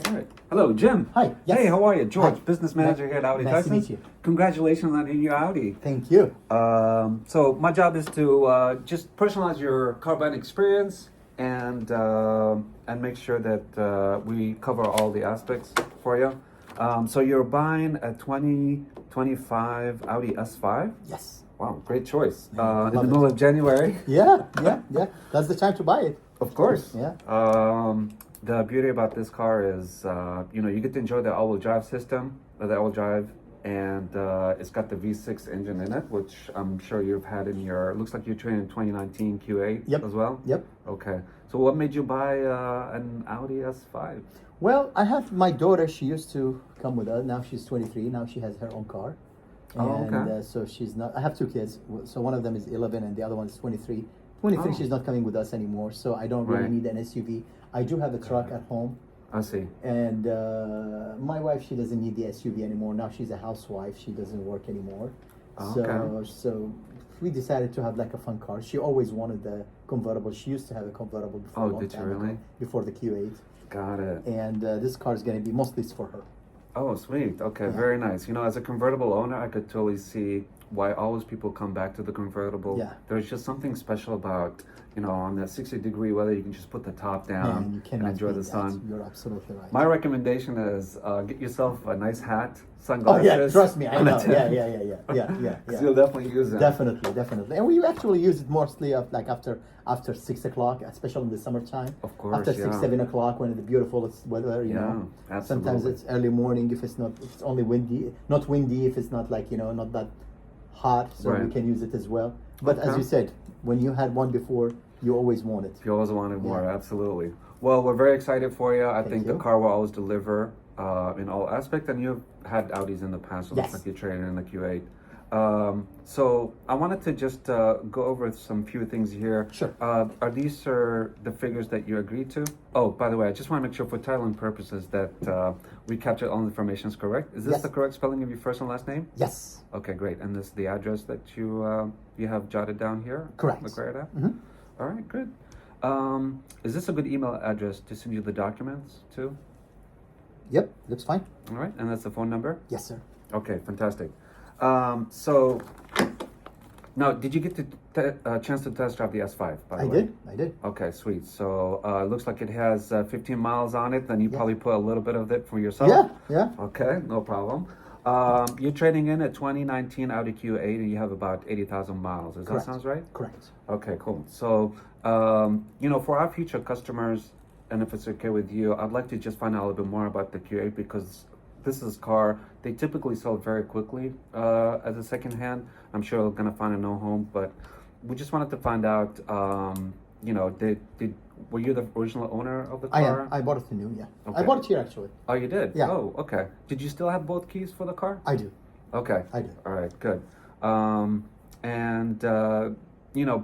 All right. Hello, Jim. Hi. Yes. Hey, how are you? George, Hi. business manager here at Audi Nice to Tyson. meet you. Congratulations on your Audi. Thank you. So my job is to just personalize your car buying experience and make sure that we cover all the aspects for you. So you're buying a 2025 Audi S5. Yes. Wow, great choice. Yeah, In the love middle of January. Yeah. That's the time to buy it. Of course. Yeah. The beauty about this car is, you get to enjoy the all-wheel drive system, the all-wheel drive, and it's got the V6 engine in it, which I'm sure you've had in your. Looks like you're training 2019 Q8 Yep. as well. Yep. Okay. So what made you buy an Audi S5? Well, I have my daughter. She used to come with us. Now she's 23. Now she has her own car. Oh, And okay. so she's not. I have two kids. So one of them is 11 and the other one is 23. 23, Oh. she's not coming with us anymore. So I don't really Right. need an SUV. I do have a truck at home. I see. And my wife, she doesn't need the SUV anymore. Now she's a housewife. She doesn't work anymore. Oh, So, okay. so we decided to have like a fun car. She always wanted the convertible. She used to have a convertible before. Oh, a long did you time ago, really? before the Q8. Got it. And this car is going to be mostly for her. Oh, sweet. Okay, Yeah. very nice. As a convertible owner, I could totally see why always people come back to the convertible. Yeah. There's just something special about, on the 60-degree weather, you can just put the top down And you and cannot enjoy beat the that. sun. You're absolutely right. My recommendation is get yourself a nice hat, Oh sunglasses. yeah, trust me, I and a know. tan. Yeah. 'Cause you'll definitely use them. Definitely. And we actually use it mostly like after 6 o'clock, especially in the summertime. Of course, After 6, yeah. 7 o'clock when it's beautiful, it's weather, Yeah, Sometimes absolutely. it's early morning if it's not, if it's only windy, not windy if it's not like, not that hot, so we Right. can use it as well. But as Okay. you said, when you had one before, you always want it. You always wanted more, Yeah. absolutely. Well, we're very excited for you. I Thank think you. the car will always deliver in all aspects, and you've had Audis in the past, so it looks Yes. like you're trading in the Q8. So I wanted to just go over some few things here. Sure. Are these the figures that you agreed to? Oh, by the way, I just want to make sure for titling purposes that we captured all the information is correct. Is this Yes. the correct spelling of your first and last name? Yes. Okay, great. And this is the address that you have jotted down here? Correct. Look right at? Mhm. All right, good. Is this a good email address to send you the documents to? Yep, looks fine. All right, and that's the phone number? Yes, sir. Okay, fantastic. So, now, did you get a chance to test drive the S5, by the way? I did. Okay, sweet. So, it looks like it has 15 miles on it, then you Yeah. probably put a little bit of it for yourself? Yeah. Okay, no problem. You're trading in a 2019 Audi Q8 and you have about 80,000 miles. Does Correct. that sound right? Correct. Okay, cool. So, for our future customers, and if it's okay with you, I'd like to just find out a little bit more about the Q8 because this is a car, they typically sell very quickly as a second hand. I'm sure they're going to find a no home, but we just wanted to find out, were you the original owner of the I car? am. I bought it new, yeah. Okay. I bought it here actually. Oh, you did? Yeah. Oh, okay. Did you still have both keys for the car? I do. Okay. I do. All right, good.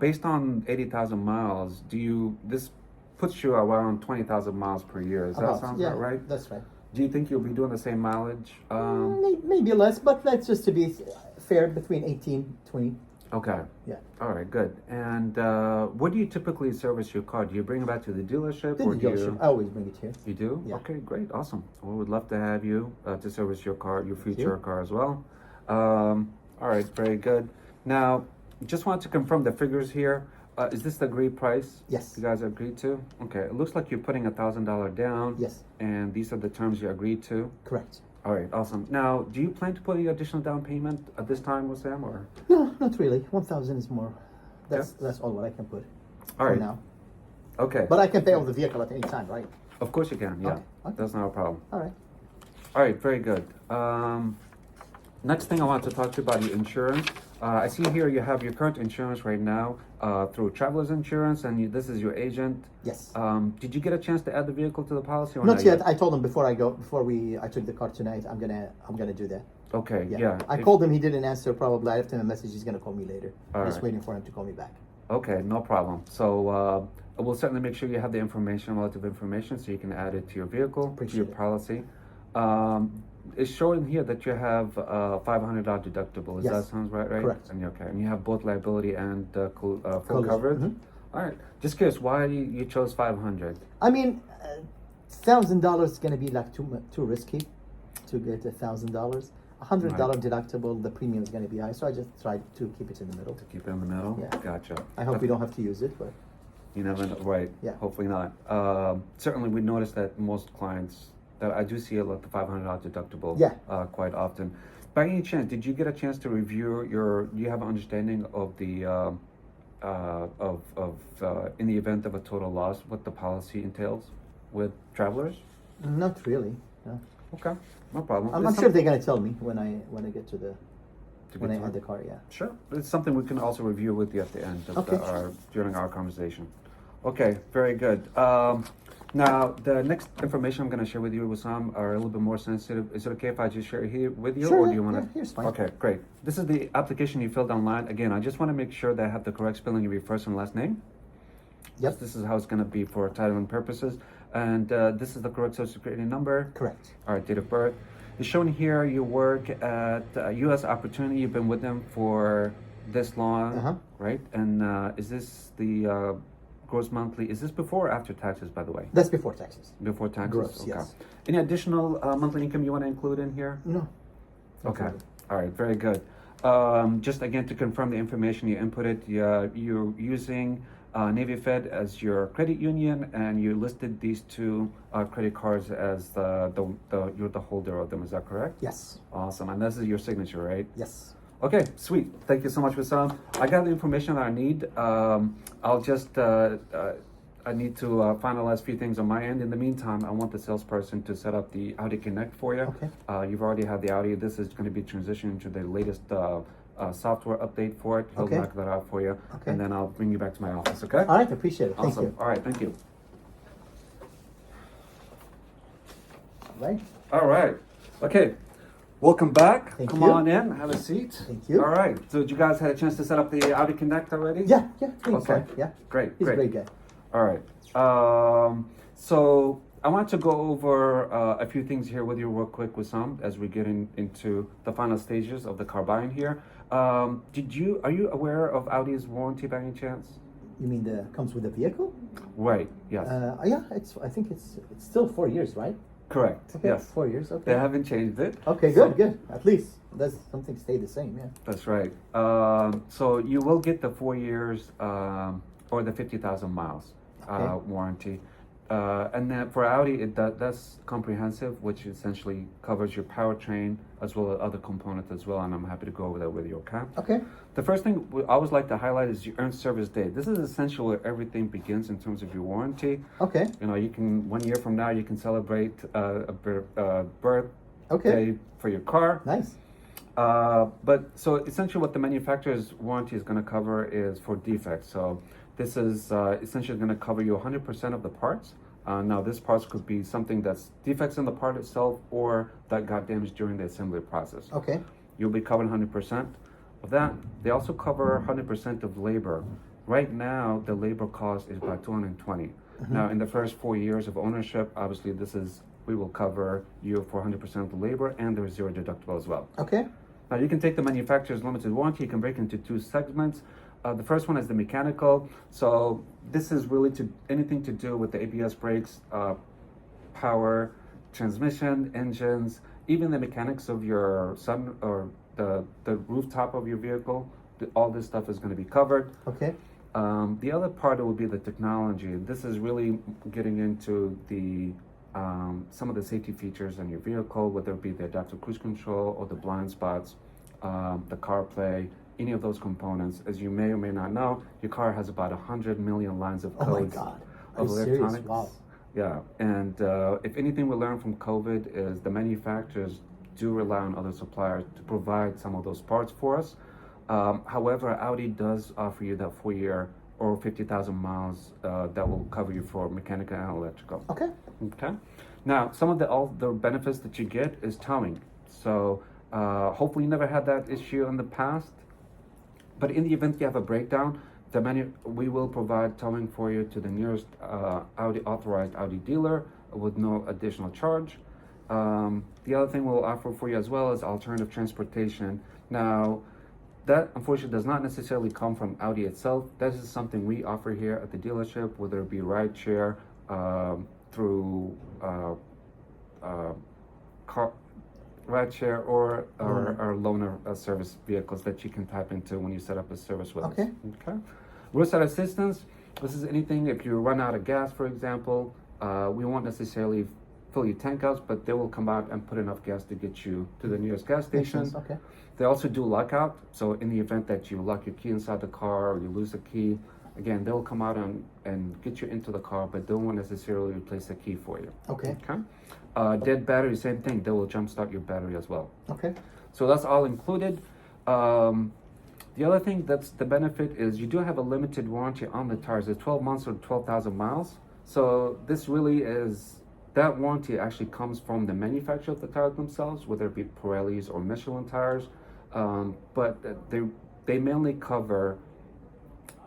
Based on 80,000 miles, this puts you around 20,000 miles per year. Does that sound yeah, about right? That's right. Do you think you'll be doing the same mileage? Maybe less, but let's just to be fair, between 18, 20. Okay. Yeah. All right, good. And where do you typically service your car? Do you bring it back to the dealership? Then Or the do dealership, you... I always bring it here. You do? Yeah. Okay, great, awesome. Well, we'd love to have you to service your car, your future you. car as well. All right, very good. Now, just wanted to confirm the figures here. Is this the agreed price? Yes. You guys agreed to? Okay, it looks like you're putting $1,000 down. Yes. And these are the terms you agreed to. Correct. All right, awesome. Now, do you plan to put the additional down payment at this time with Sam, or? No, not really. 1,000 is more. That's all what I can put All for right. now. Okay. But I can pay off the vehicle at any time, right? Of course you can, yeah. Okay. That's not a problem. All right. All right, very good. Next thing I want to talk to you about your insurance. I see here you have your current insurance right now through Travelers Insurance, and this is your agent. Yes. Did you get a chance to add the vehicle to the policy or Not yet. I told him before I took the car tonight. I'm gonna do that. Okay, Yeah. yeah. I called him. He didn't answer. Probably I left him a message. He's gonna call me later. All Just right. waiting for him to call me back. Okay, no problem. So we'll certainly make sure you have the relative information, so you can add it to your vehicle, to Appreciate your it. policy. It's showing here that you have a $500 deductible. Does Yes. that sounds right? Correct. And and you have both liability and full Collision. coverage. Mhm. All right. Just curious, why you chose 500? I mean, $1,000 is going to be like too risky to get $1,000. $100 deductible, the premium is going to be high, so I just tried to keep it in the middle. To keep it in the middle? Yeah. Gotcha. I hope we don't have to use it, but You never know, right? Yeah. Hopefully not. Certainly, we noticed that most clients that I do see a lot the $500 deductible. Yeah. Quite often. By any chance, did you get a chance to review your? Do you have an understanding of the in the event of a total loss, what the policy entails with travelers? not really. No. Okay, no problem. I'm It's sure they're going to tell me when I get to the to when I get to add it. the car. Yeah. Sure, it's something we can also review with you at the end of Okay. during our conversation. Okay, very good. Now, the next information I'm going to share with you, Wissam, are a little bit more sensitive. Is it okay if I just share it here with you, Sure, or do you want yeah, to? here's fine. Okay, great. This is the application you filled online. Again, I just want to make sure that I have the correct spelling of your first and last name. Yep. This is how it's going to be for titling purposes, and this is the correct social security number. Correct. All right, date of birth. It's shown here you work at U.S. Opportunity. You've been with them for this long, Uh-huh. right? And is this the gross monthly? Is this before or after taxes, by the way? That's before taxes. Before taxes? Gross, Okay. yes. Any additional monthly income you want to include in here? No. Okay. really. All right, very good. Just again to confirm the information you inputted, you're using Navy Fed as your credit union, and you listed these two credit cards as you're the holder of them. Is that correct? Yes. Awesome. And this is your signature, right? Yes. Okay, sweet. Thank you so much, Wissam. I got the information that I need. I'll just I need to finalize a few things on my end. In the meantime, I want the salesperson to set up the Audi Connect for you. Okay. You've already had the Audi. This is going to be transitioning to the latest software update for it. He'll Okay. knock that out for you, Okay. and then I'll bring you back to my office. Okay? All right. Appreciate it. Thank Awesome. you. All right. Thank you. Right. All right. Okay. Welcome back. Thank Come you. on in. Have a seat. Thank you. All right. So, did you guys had a chance to set up the Audi Connect already? Yeah. Yeah. Thanks, Okay. Yeah. Great. He's great. a great guy. All right. So I want to go over a few things here with you real quick, Wissam, as we get into the final stages of the car buying here. Are you aware of Audi's warranty by any chance? You mean the comes with the vehicle? Right. Yes. Yeah. I think it's still 4 years, right? Correct. Okay. Yes. 4 years. Okay. They haven't changed it. Okay. So- Good. Good. At least does something stay the same? Yeah. That's right. So you will get the 4 years or the 50,000 miles Okay. warranty. And then for Audi, that's comprehensive, which essentially covers your powertrain as well as other components as well. And I'm happy to go over that with you, okay? Okay. The first thing we always like to highlight is your earned service date. This is essentially where everything begins in terms of your warranty. Okay. You know, you can 1 year from now you can celebrate a birthday Okay. for your car. Nice. But so essentially, what the manufacturer's warranty is going to cover is for defects. So this is essentially going to cover you 100% of the parts. Now, this parts could be something that's defects in the part itself or that got damaged during the assembly process. Okay. You'll be covered 100% of that. They also cover 100% of labor. Right now, the labor cost is about $220. Now, in the first 4 years of ownership, obviously, we will cover you for 100% of the labor, and there's zero deductible as well. Okay. Now, you can take the manufacturer's limited warranty. You can break it into two segments. The first one is the mechanical. So this is really anything to do with the ABS brakes, power, transmission, engines, even the mechanics of your sun or the rooftop of your vehicle. All this stuff is going to be covered. Okay. The other part will be the technology. This is really getting into some of the safety features on your vehicle, whether it be the adaptive cruise control or the blind spots, the CarPlay, any of those components. As you may or may not know, your car has about 100 million lines of Oh my codes God. Are of you serious? electronics. Wow. Yeah, and if anything we learned from COVID is the manufacturers do rely on other suppliers to provide some of those parts for us. However, Audi does offer you that 4 year or 50,000 miles that will cover you for mechanical and electrical. Okay. Okay. Now, some of all the benefits that you get is towing. So hopefully you never had that issue in the past. But in the event you have a breakdown, we will provide towing for you to the nearest authorized Audi dealer with no additional charge. The other thing we'll offer for you as well is alternative transportation. Now, that unfortunately does not necessarily come from Audi itself. This is something we offer here at the dealership, whether it be rideshare, through car, rideshare or loaner service vehicles that you can tap into when you set up a service with Okay. us. Okay. Roadside assistance. This is anything if you run out of gas, for example. We won't necessarily fill your tank out, but they will come out and put enough gas to get you to the nearest gas Makes station. sense. Okay. They also do lockout. So in the event that you lock your key inside the car or you lose the key, again, they'll come out and get you into the car, but they won't necessarily replace the key for you. Okay. Okay. Dead battery, same thing. They will jumpstart your battery as well. Okay. So that's all included. The other thing that's the benefit is you do have a limited warranty on the tires. It's 12 months or 12,000 miles. So this really is, that warranty actually comes from the manufacturer of the tires themselves, whether it be Pirelli's or Michelin tires. But they mainly cover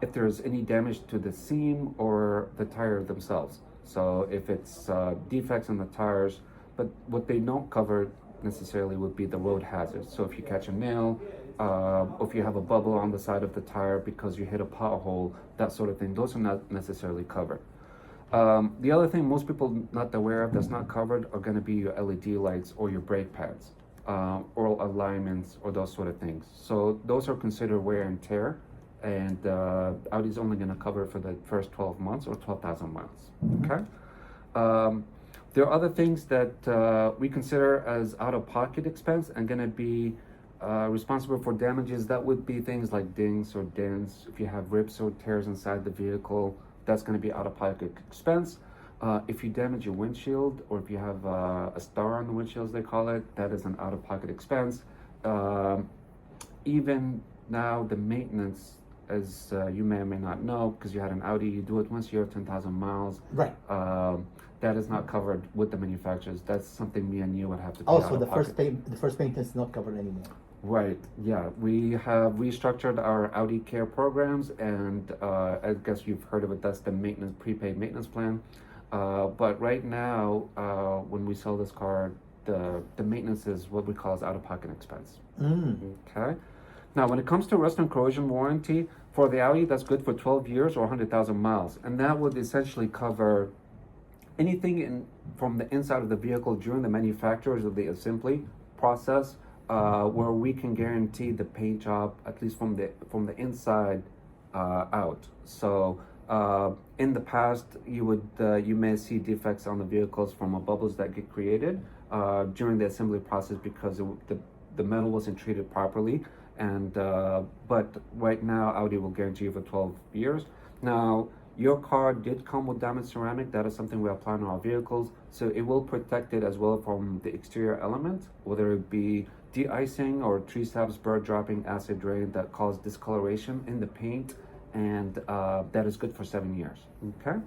if there's any damage to the seam or the tire themselves. So if it's defects in the tires, but what they don't cover necessarily would be the road hazards. So if you catch a nail, or if you have a bubble on the side of the tire because you hit a pothole, that sort of thing, those are not necessarily covered. The other thing most people not aware of that's not covered are going to be your LED lights or your brake pads, or alignments or those sort of things. So those are considered wear and tear, and Audi's only going to cover for the first 12 months or 12,000 miles. Okay. There are other things that we consider as out-of-pocket expense and going to be responsible for damages. That would be things like dings or dents. If you have rips or tears inside the vehicle, that's going to be out-of-pocket expense. If you damage your windshield, or if you have a star on the windshield, as they call it, that is an out-of-pocket expense. Even now, the maintenance, as you may or may not know, because you had an Audi, you do it once a year, 10,000 miles. Right. That is not covered with the manufacturers. That's something me and you would have to pay Also, out of the pocket. first maintenance is not covered anymore. Right, yeah. We have restructured our Audi Care programs, and I guess you've heard of it. That's the maintenance, prepaid maintenance plan. But right now, when we sell this car, the maintenance is what we call as out-of-pocket expense. Okay. Now, when it comes to rust and corrosion warranty, for the Audi, that's good for 12 years or 100,000 miles. And that would essentially cover anything from the inside of the vehicle during the manufacturers of the assembly process, where we can guarantee the paint job, at least from the inside out. So in the past, you may see defects on the vehicles from bubbles that get created during the assembly process because the metal wasn't treated properly. And but right now, Audi will guarantee you for 12 years. Now, your car did come with diamond ceramic. That is something we apply on our vehicles, so it will protect it as well from the exterior elements, whether it be de-icing or tree saps, bird dropping, acid rain that cause discoloration in the paint, and that is good for 7 years. Okay.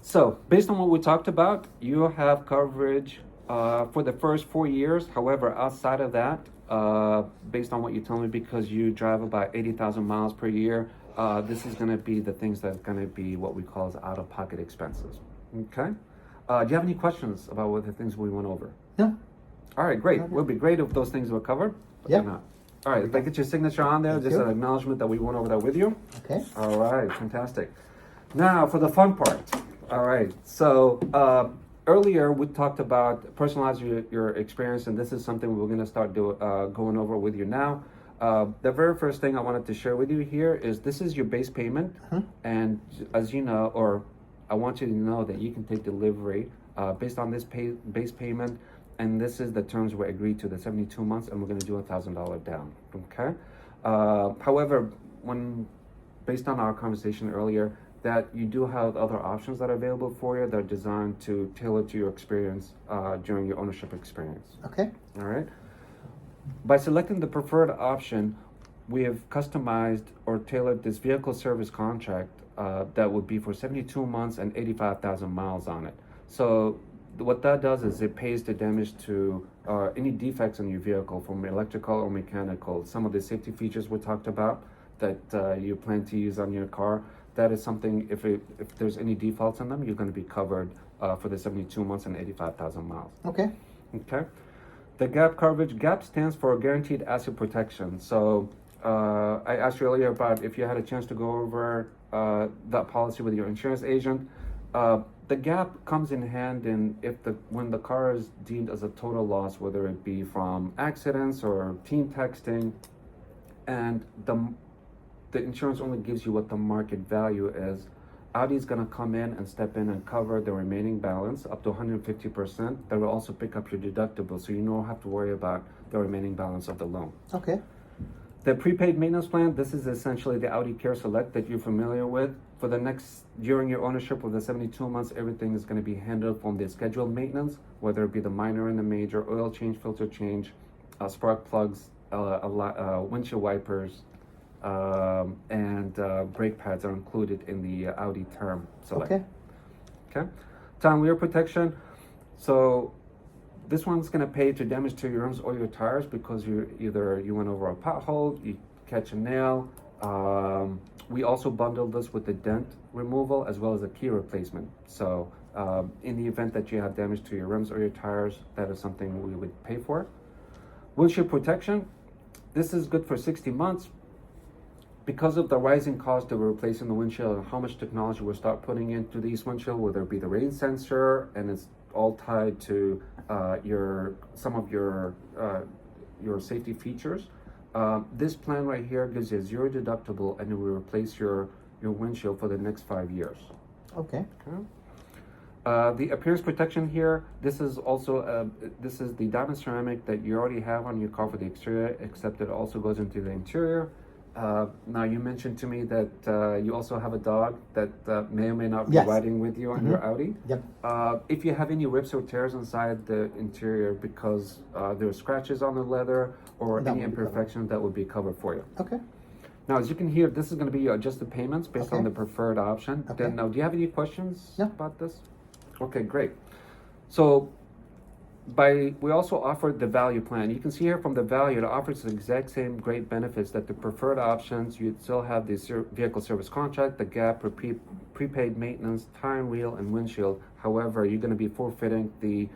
So based on what we talked about, you have coverage for the first 4 years. However, outside of that, based on what you tell me, because you drive about 80,000 miles per year, this is going to be the things that's going to be what we call as out-of-pocket expenses. Okay. Do you have any questions about what the things we went over? No. All right, great. Okay. Would be great if those things were covered. But Yeah. they're not. All right, if I get your signature on there, Thank just you. an acknowledgement that we went over that with you. Okay. All right, fantastic. Now for the fun part. All right, so earlier we talked about personalizing your experience, and this is something we're going to start going over with you now. The very first thing I wanted to share with you here is this is your base payment, and as you know, or I want you to know that you can take delivery based on this base payment, and this is the terms we agreed to, the 72 months, and we're going to do $1,000 down. Okay. However, based on our conversation earlier, that you do have other options that are available for you that are designed to tailor to your experience during your ownership experience. Okay. All right. By selecting the preferred option, we have customized or tailored this vehicle service contract that would be for 72 months and 85,000 miles on it. So what that does is it pays the damage to any defects in your vehicle, from electrical or mechanical. Some of the safety features we talked about that you plan to use on your car, that is something, if there's any defaults in them, you're going to be covered for the 72 months and 85,000 miles. Okay. Okay. The GAP coverage, GAP stands for Guaranteed Asset Protection. So I asked you earlier about if you had a chance to go over that policy with your insurance agent. the gap comes in hand in if when the car is deemed as a total loss, whether it be from accidents or teen texting, and the insurance only gives you what the market value is. Audi's going to come in and step in and cover the remaining balance up to 150%. That will also pick up your deductible, so you don't have to worry about the remaining balance of the loan. Okay. The prepaid maintenance plan, this is essentially the Audi Care Select that you're familiar with. For the during your ownership of the 72 months, everything is going to be handled from the scheduled maintenance, whether it be the minor and the major, oil change, filter change, spark plugs, windshield wipers, and brake pads are included in the Audi Term Select. Okay. Time wheel protection. So this one's going to pay to damage to your rims or your tires because you went over a pothole, you catch a nail. We also bundled this with the dent removal as well as a key replacement. So in the event that you have damage to your rims or your tires, that is something we would pay for. Windshield protection. This is good for 60 months. Because of the rising cost of replacing the windshield and how much technology we'll start putting into these windshield, whether it be the rain sensor, and it's all tied to some of your safety features. This plan right here gives you a zero deductible, and it will replace your windshield for the next 5 years. Okay. The appearance protection here, this is also this is the diamond ceramic that you already have on your car for the exterior, except it also goes into the interior. Now you mentioned to me that you also have a dog that may or may not be Yes. riding with you on your Audi. Yep. If you have any rips or tears inside the interior because there are scratches on the leather or That any would be covered. imperfection, that would be covered for you. Okay. Now, as you can hear, this is going to be your adjusted payments based on Okay. the preferred option. Okay. Then, now, do you have any questions No. about this? Okay, great. So, we also offered the value plan. You can see here from the value, it offers the exact same great benefits that the preferred options. You'd still have the vehicle service contract, the gap, prepaid maintenance, tire and wheel, and windshield. However, you're going to be forfeiting the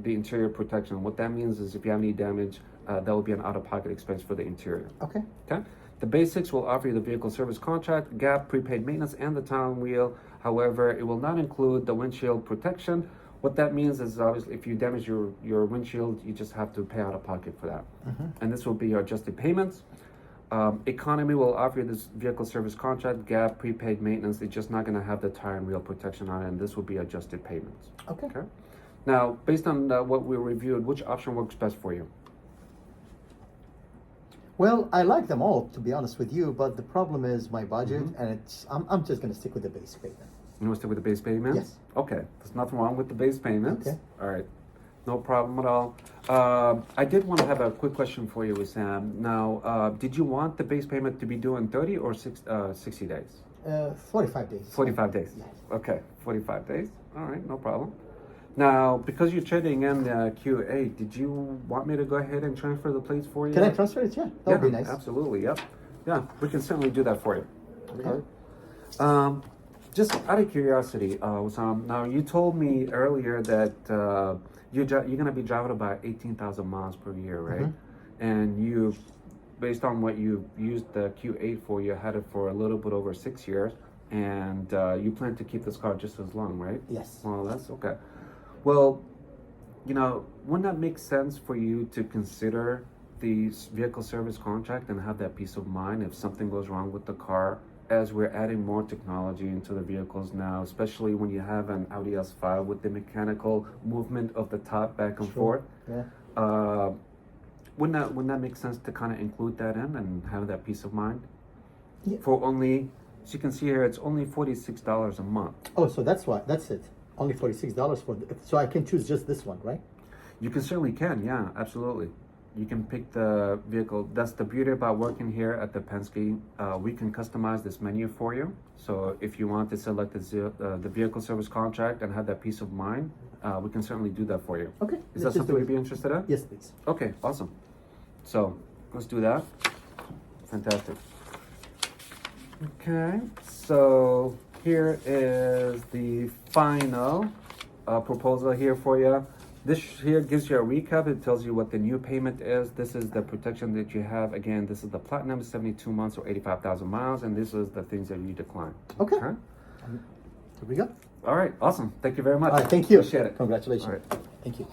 interior protection. What that means is if you have any damage, that will be an out-of-pocket expense for the interior. Okay. Okay. The basics will offer you the vehicle service contract, gap, prepaid maintenance, and the tire and wheel. However, it will not include the windshield protection. What that means is obviously if you damage your windshield, you just have to pay out of pocket for that. And this will be your adjusted payments. Economy will offer you this vehicle service contract, gap, prepaid maintenance. It's just not going to have the tire and wheel protection on it, and this will be adjusted payments. Okay. Okay. Now, based on what we reviewed, which option works best for you? Well, I like them all, to be honest with you, but the problem is my budget, and I'm just going to stick with the base payment. You want to stick with the base payments? Yes. Okay. There's nothing wrong with the base payments. Okay. All right. No problem at all. I did want to have a quick question for you, Wissam. Now, did you want the base payment to be due in 30 or 60 days? 45 days. 45 days. Yes. Okay. 45 days. All right. No problem. Now, because you're trading in the Q8, did you want me to go ahead and transfer the plates for you? Can I transfer it? Yeah, that would be nice. Absolutely. Yep. Yeah, we can certainly do that for you. Okay. Just out of curiosity, Wissam, now you told me earlier that you're going to be driving about 18,000 miles per year, right? And you, based on what you used the Q8 for, you had it for a little bit over 6 years, and you plan to keep this car just as long, right? Yes. Well, that's okay. Well, wouldn't that make sense for you to consider the vehicle service contract and have that peace of mind if something goes wrong with the car, as we're adding more technology into the vehicles now, especially when you have an Audi S5 with the mechanical movement of the top back and forth. Yeah. Wouldn't that make sense to kind of include that in and have that peace of mind? Yeah. For only, as you can see here, it's only $46 a month. Oh, so that's why. That's it. Only $46 for. So I can choose just this one, right? You certainly can, yeah, absolutely. You can pick the vehicle. That's the beauty about working here at the Penske. We can customize this menu for you. So if you want to select the vehicle service contract and have that peace of mind, we can certainly do that for you. Okay. Is that something you'd be interested in? Yes, please. Okay, awesome. So let's do that. Fantastic. Okay, so here is the final proposal here for you. This here gives you a recap. It tells you what the new payment is. This is the protection that you have. Again, this is the platinum, 72 months or 85,000 miles, and this is the things that you decline. Okay. Okay? Here we go. All right, awesome. Thank you very much. All right, thank you. Appreciate it. Congratulations. All right. Thank you.